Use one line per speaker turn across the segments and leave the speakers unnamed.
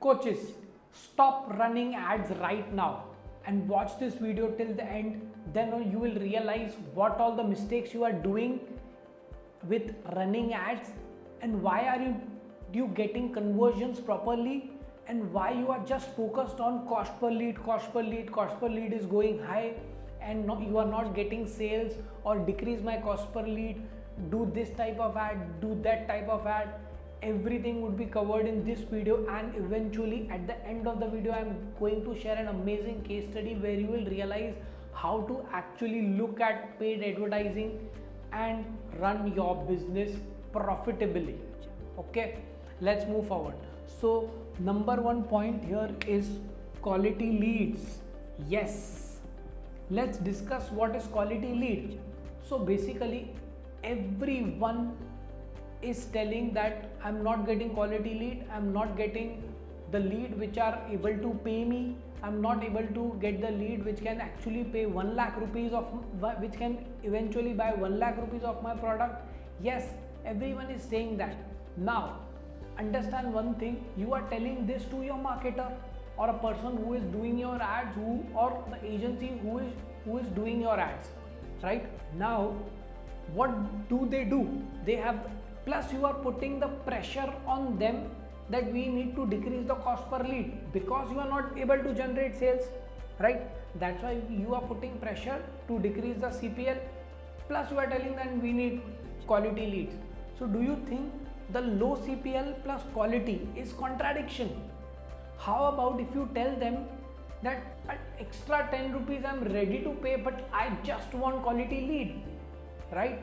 Coaches, stop running ads right now and watch this video till the end. Then you will realize what all the mistakes you are doing with running ads and why are you getting conversions properly, and why you are just focused on cost per lead is going high and you are not getting sales, or decrease my cost per lead, do this type of ad, do that type of ad. Everything would be covered in this video, and eventually at the end of the video I am going to share an amazing case study where you will realize how to actually look at paid advertising and run your business profitably. Okay, let's move forward. So number one point here is quality leads. Yes, let's discuss what is quality lead. So basically everyone is telling that I'm not getting quality lead, I'm not getting the lead which are able to pay me, I'm not able to get the lead which can actually pay 1 lakh rupees of, which can eventually buy 1 lakh rupees of my product. Yes, everyone is saying that. Now understand one thing, you are telling this to your marketer or a person who is doing your ads, or the agency who is doing your ads, right? Now what do? They have, plus you are putting the pressure on them that we need to decrease the cost per lead because you are not able to generate sales, right? That's why you are putting pressure to decrease the CPL, plus you are telling them we need quality leads. So do you think the low CPL plus quality is contradiction? How about if you tell them that at extra 10 rupees I'm ready to pay, but I just want quality lead, right?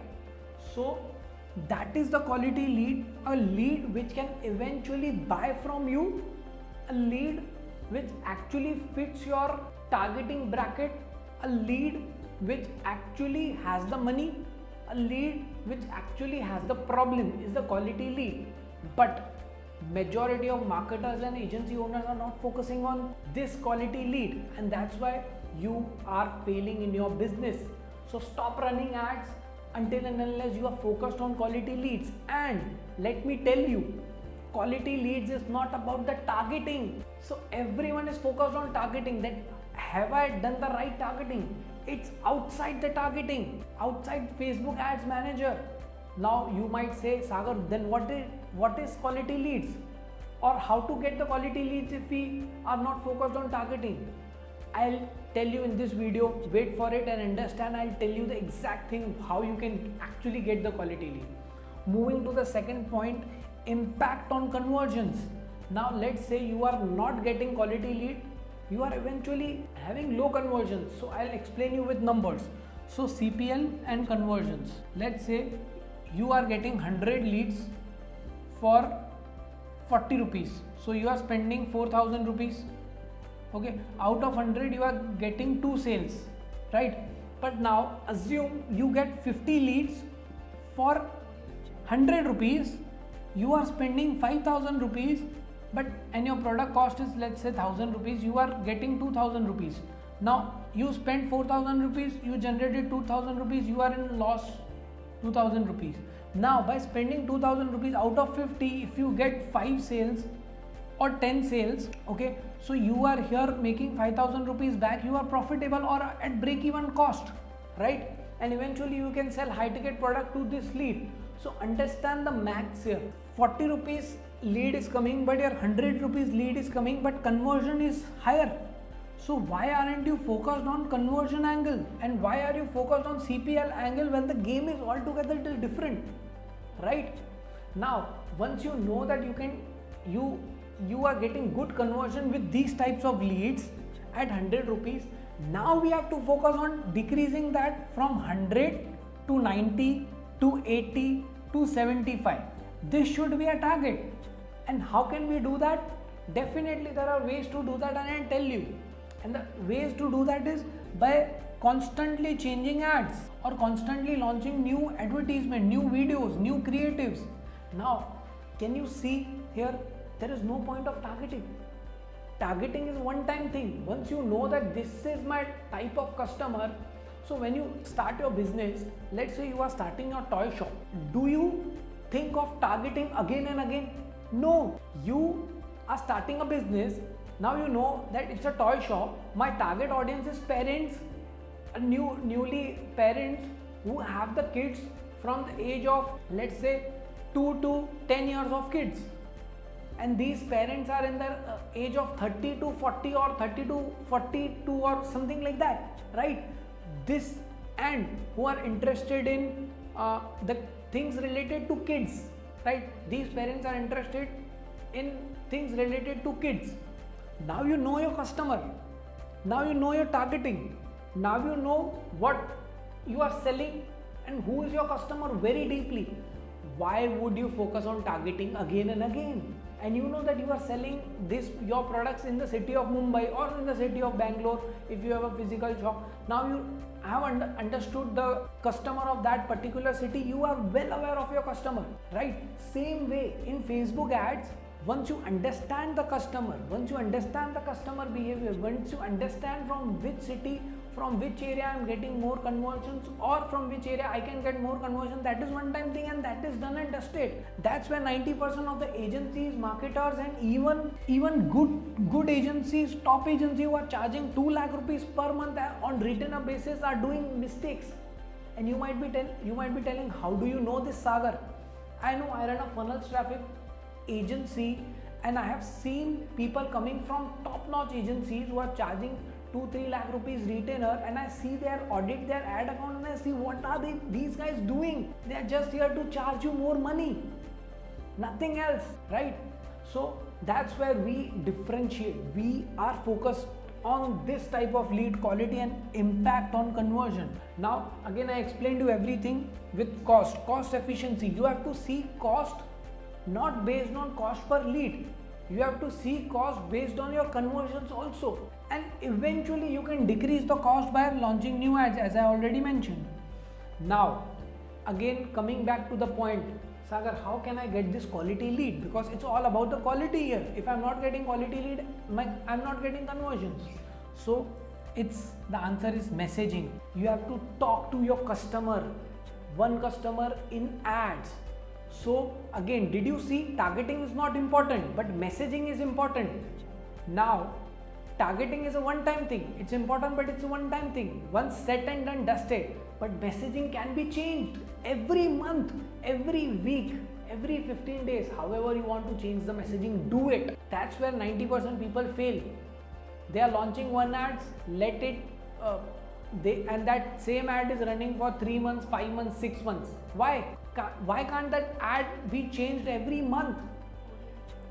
So that is the quality lead, a lead which can eventually buy from you, a lead which actually fits your targeting bracket, a lead which actually has the money, a lead which actually has the problem is the quality lead. But majority of marketers and agency owners are not focusing on this quality lead, and that's why you are failing in your business. So stop running ads until and unless you are focused on quality leads. And let me tell you, quality leads is not about the targeting. So everyone is focused on targeting, that have I done the right targeting? It's outside the targeting, outside Facebook ads manager. Now you might say, Sagar, then what is quality leads, or how to get the quality leads if we are not focused on targeting? I'll tell you in this video, wait for it and understand. I'll tell you the exact thing how you can actually get the quality lead. Moving to the second point, impact on conversions. Now let's say you are not getting quality lead, you are eventually having low conversions. So I'll explain you with numbers. So CPL and conversions. Let's say you are getting 100 leads for 40 rupees. So you are spending 4,000 rupees. Okay, out of 100 you are getting 2 sales, right? But now assume you get 50 leads for 100 rupees, you are spending 5,000 rupees, and your product cost is, let's say, 1,000 rupees, you are getting 2,000 rupees. Now you spend 4,000 rupees, you generated 2,000 rupees, you are in loss 2,000 rupees. Now by spending 2,000 rupees out of 50, if you get 5 sales or 10 sales, okay, so you are here making 5,000 rupees back, you are profitable or at break even cost, right? And eventually you can sell high ticket product to this lead. So understand the max here. 40 rupees lead is coming, but your 100 rupees lead is coming, but conversion is higher. So why aren't you focused on conversion angle, and why are you focused on CPL angle when the game is altogether different, right? Now once you know that you are getting good conversion with these types of leads at 100 rupees, now we have to focus on decreasing that from 100 to 90 to 80 to 75. This should be a target. And how can we do that? Definitely there are ways to do that, and I'll tell you. And the ways to do that is by constantly changing ads or constantly launching new advertisement, new videos, new creatives. Now can you see here, there is no point of targeting. Targeting is one time thing. Once you know that this is my type of customer, so when you start your business, let's say you are starting your toy shop, do you think of targeting again and again? No, you are starting a business. Now you know that it's a toy shop. My target audience is parents, newly parents who have the kids from the age of, let's say, 2 to 10 years of kids, and these parents are in their age of 30 to 40 or 30 to 42 or something like that, right? This, and who are interested in the things related to kids, right? These parents are interested in things related to kids. Now you know your customer, now you know your targeting, now you know what you are selling and who is your customer very deeply. Why would you focus on targeting again and again? And you know that you are selling your products in the city of Mumbai or in the city of Bangalore if you have a physical shop. Now you have understood the customer of that particular city. You are well aware of your customer, right? Same way in Facebook ads, once you understand the customer, once you understand the customer behavior, once you understand from which city, from which area I am getting more conversions, or from which area I can get more conversion, that is one time thing, and that is done and dusted. That's where 90% of the agencies, marketers, and even good agencies, top agencies who are charging 2 lakh rupees per month on retainer basis are doing mistakes. And you might be telling, how do you know this, Sagar? I know, I run a funnels traffic agency, and I have seen people coming from top-notch agencies who are charging 2-3 lakh rupees retainer, and I see audit their ad account, and I see what are these guys doing. They are just here to charge you more money, nothing else, right? So that's where we differentiate. We are focused on this type of lead quality and impact on conversion. Now again, I explained you everything with cost efficiency. You have to see cost not based on cost per lead. You have to see cost based on your conversions also, and eventually you can decrease the cost by launching new ads, as I already mentioned. Now again, coming back to the point, Sagar, how can I get this quality lead? Because it's all about the quality here. If I'm not getting quality lead, I'm not getting conversions. So the answer is messaging. You have to talk to your customer, one customer in ads. So again, did you see, targeting is not important, but messaging is important. Now targeting is a one-time thing. It's important, but it's a one-time thing. Once set and done, dusted. But messaging can be changed every month, every week, every 15 days. However you want to change the messaging, do it. That's where 90% people fail. They are launching one ads, and that same ad is running for 3 months, 5 months, 6 months. Why can't that ad be changed every month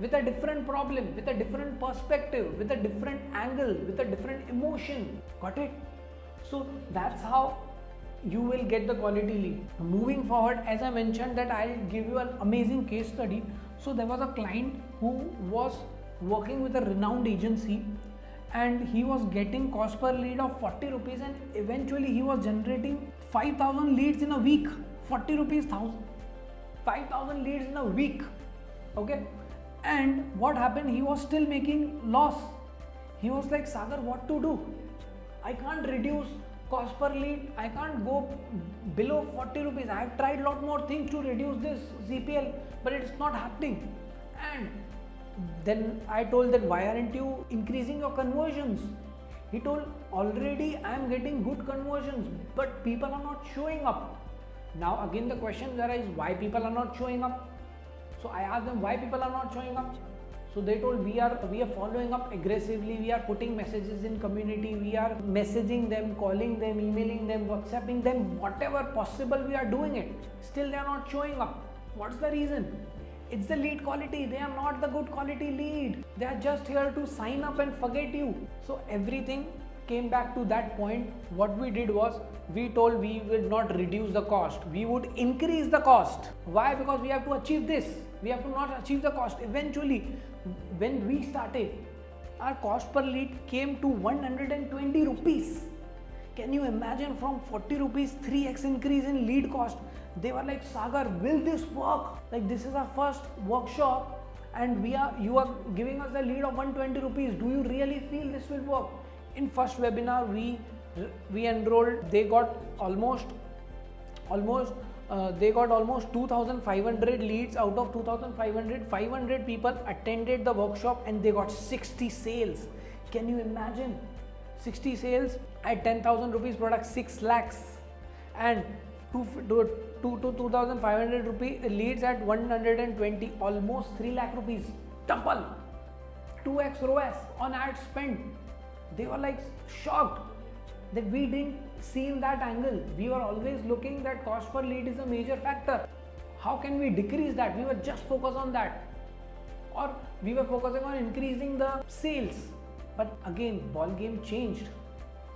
with a different problem, with a different perspective, with a different angle, with a different emotion? Got it? So that's how you will get the quality lead. Moving forward, as I mentioned, that I'll give you an amazing case study. So there was a client who was working with a renowned agency, and he was getting cost per lead of 40 rupees, and eventually he was generating 5,000 leads in a week. 40 rupees, 5,000 leads in a week. Okay, and what happened? He was still making loss. He was like, Sagar, what to do? I can't reduce cost per lead. I can't go below 40 rupees. I have tried a lot more things to reduce this CPL, but it's not happening. And then I told that, why aren't you increasing your conversions? He told, already I am getting good conversions, but people are not showing up. Now again the question arises, why people are not showing up? So I asked them, why people are not showing up? So they told, we are following up aggressively, we are putting messages in community, we are messaging them, calling them, emailing them, WhatsApping them, whatever possible we are doing it. Still they are not showing up. What's the reason? It's the lead quality. They are not the good quality lead. They are just here to sign up and forget you. So everything came back to that point. What we did was, we told we will not reduce the cost. We would increase the cost. Why? Because we have to achieve this. We have to not achieve the cost. Eventually, when we started, our cost per lead came to 120 rupees. Can you imagine, from 40 rupees, 3x increase in lead cost? They were like, Sagar, will this work? Like, this is our first workshop and you are giving us a lead of 120 rupees. Do you really feel this will work? In first webinar, we enrolled, they got almost they got almost 2500 leads. Out of 2500, 500 people attended the workshop and they got 60 sales. Can you imagine? 60 sales at 10,000 rupees product, 6 lakhs, and 2,500 rupee leads at 120, almost 3 lakh rupees, double, 2x ROAS on ad spend. They were like shocked that we didn't see in that angle. We were always looking that cost per lead is a major factor. How can we decrease that? We were just focused on that, or we were focusing on increasing the sales. But again, ball game changed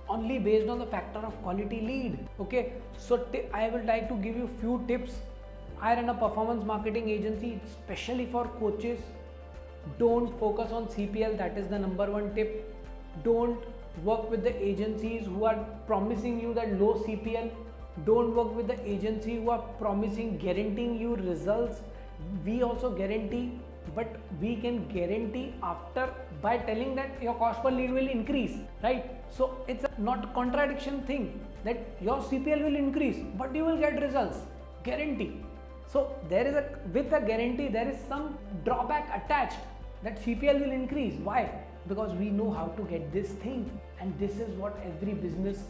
only based on the factor of quality lead. Okay, so I will like to give you few tips. I run a performance marketing agency especially for coaches. Don't focus on CPL, that is the number one tip. Don't work with the agencies who are promising you that low CPL. Don't work with the agency who are guaranteeing you results. We also guarantee, but we can guarantee after by telling that your cost per lead will increase, right? So it's not contradiction thing that your CPL will increase, but you will get results, guarantee. So there is with a guarantee there is some drawback attached that CPL will increase. Why? Because we know how to get this thing, and this is what every business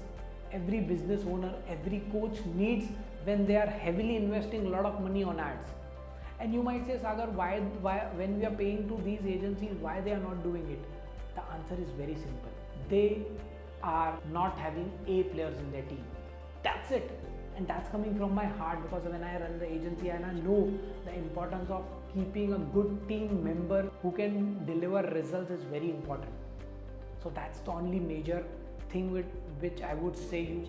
owner, every coach needs when they are heavily investing a lot of money on ads. And you might say, Sagar, why when we are paying to these agencies, why they are not doing it? The answer is very simple. They are not having A players in their team. That's it. And that's coming from my heart, because when I run the agency and I know the importance of keeping a good team member who can deliver results is very important. So that's the only major thing with which I would say you.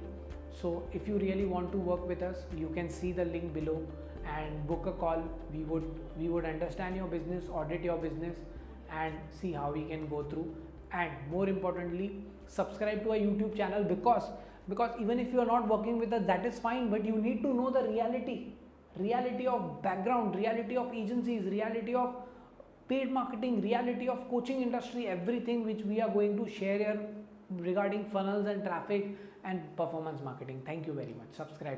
So if you really want to work with us, you can see the link below and book a call. We would understand your business, audit your business, and see how we can go through. And more importantly, subscribe to our YouTube channel, because even if you are not working with us, that is fine, but you need to know the reality of background, reality of agencies, reality of paid marketing, reality of coaching industry, everything which we are going to share here regarding funnels and traffic and performance marketing. Thank you very much. Subscribe.